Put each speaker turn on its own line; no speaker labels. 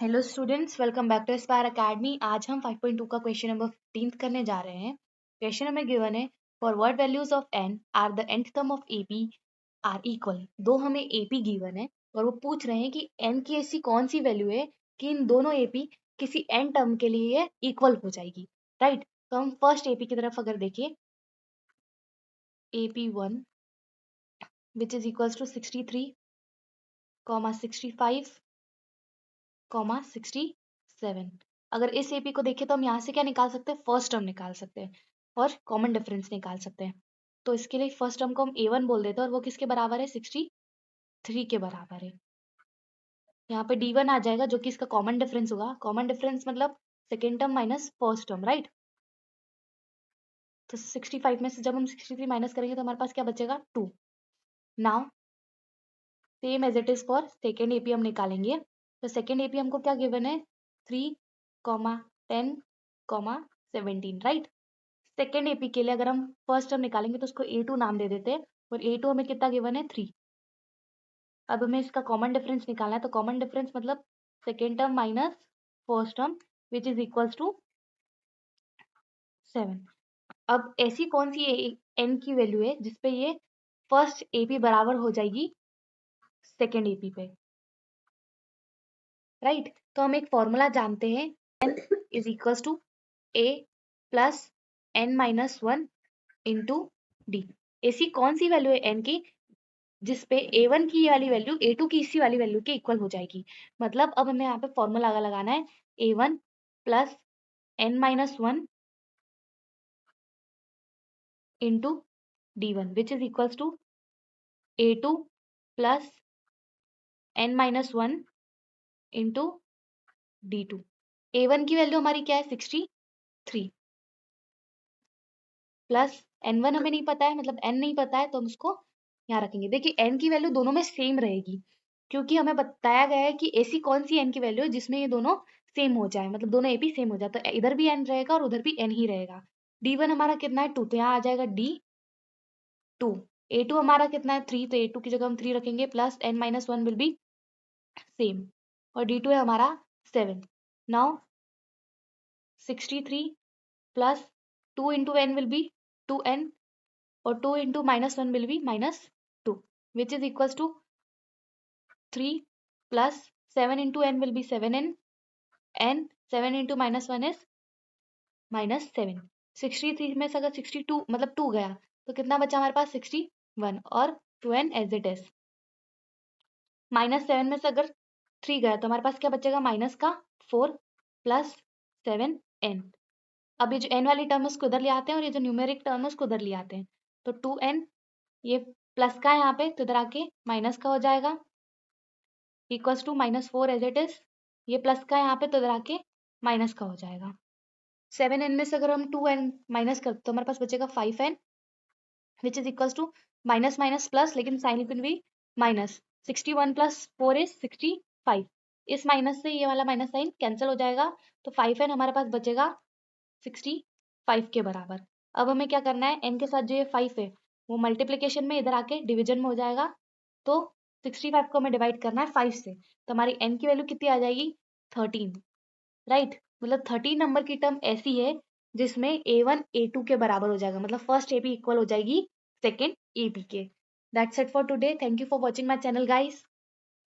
Hello students, welcome back to Aspire Academy. आज हम 5.2 का क्वेश्चन नंबर 15 करने जा रहे हैं। क्वेश्चन हमें गिवन है for what values of n are the nth term of AP are equal. दो हमें AP गिवन है और वो पूछ रहे हैं कि n की ऐसी कौन सी वैल्यू है कि इन दोनों AP किसी n टर्म के लिए इक्वल हो जाएगी, राइट। तो हम फर्स्ट AP की तरफ अगर देखिए, AP1 which is equals to 63, 65, 67। अगर इस एपी को देखें तो हम यहाँ से क्या निकाल सकते हैं, फर्स्ट टर्म निकाल सकते हैं और कॉमन डिफरेंस निकाल सकते हैं। तो इसके लिए फर्स्ट टर्म को हम A1 बोल देते हैं और वो किसके बराबर है, 63 के बराबर है। यहाँ पे D1 आ जाएगा जो कि इसका कॉमन डिफरेंस होगा। कॉमन डिफरेंस मतलब second term minus first term, right. तो 65 में से जब हम 63 माइनस करेंगे तो हमारे पास क्या बचेगा, 2। Now same as it is for second AP हम निकालेंगे। तो सेकेंड एपी हमको क्या गिवन है, 3, 10, 17, राइट। सेकेंड एपी के लिए अगर हम फर्स्ट टर्म निकालेंगे तो उसको A2 नाम दे देते हैं और A2 हमें कितना गिवन है, 3। अब हमें इसका कॉमन डिफरेंस निकालना है। तो कॉमन डिफरेंस मतलब second term minus first term which is equals to 7। अब ऐसी कौन सी n की वैल्यू है जिसपे ये फर्स्ट एपी बराबर हो जाएगी सेकेंड एपी पे, राइट। तो हम एक फॉर्मूला जानते हैं, n is equals to a plus n minus 1 into d. ऐसी कौन सी वैल्यू है n की जिसपे A1 की ये वाली वैल्यू A2 की इसी वाली वैल्यू के इक्वल हो जाएगी। मतलब अब हमें यहाँ पे फॉर्मूला लगाना है, A1 plus n minus 1 into D1 which is equals to A2 plus n minus 1 into D2। A1 की वैल्यू हमारी क्या है, 63 प्लस N1 हमें नहीं पता है, मतलब n नहीं पता है तो हम उसको यहाँ रखेंगे। देखिए n की वैल्यू दोनों में सेम रहेगी क्योंकि हमें बताया गया है कि ऐसी कौन सी n की वैल्यू है जिसमें ये दोनों सेम हो जाए, मतलब दोनों AP सेम हो जाए। तो इधर भी n रहेगा और उधर भी n ही रहेगा। D1 हमारा कितना है, 2, तो यहाँ आ जाएगा D2। A2 हमारा कितना है, 3, तो A2 की जगह हम 3 रखेंगे plus n minus 1 will be same और D2 है हमारा 7। नाउ 63 plus 2 into n will be 2n और 2 into minus 1 will be minus 2 which is equals to 3 plus 7 into n will be 7n and 7 into minus 1 is minus 7। 63 में से अगर 62 मतलब 2 गया तो कितना बचा हमारे पास, 61 और 2n as it is. Minus 7 में से अगर 3 गया तो हमारे पास क्या बचेगा, माइनस का 4 प्लस 7n। अब ये जो n वाली टर्म है उसको इधर ले आते हैं और ये जो न्यूमेरिक टर्म है उसको उधर ले आते हैं। तो 2n ये प्लस का है यहाँ पे तो इधर आके माइनस का हो जाएगा equals to -4 as it is. ये प्लस का है यहाँ पे तो इधर आके माइनस का हो जाएगा। 7n में से अगर हम 2n माइनस करते तो हमारे पास बचेगा 5n which is equals to minus minus plus, लेकिन sign can be minus. 61 plus 4 is 65। इस माइनस से ये वाला माइनस साइन कैंसिल हो जाएगा तो 5n हमारे पास बचेगा 65 के बराबर। अब हमें क्या करना है, n के साथ जो ये 5 है वो मल्टीप्लीकेशन में इधर आके डिवीजन में हो जाएगा। तो 65 को हमें डिवाइड करना है 5 से, तो हमारी n की वैल्यू कितनी आ जाएगी, 13, राइट। मतलब 13 नंबर की टर्म ऐसी है जिसमें A1 A2 के बराबर हो जाएगा, मतलब फर्स्ट AP इक्वल हो जाएगी सेकेंड AP के। That's it for today. Thank you for watching my channel guys.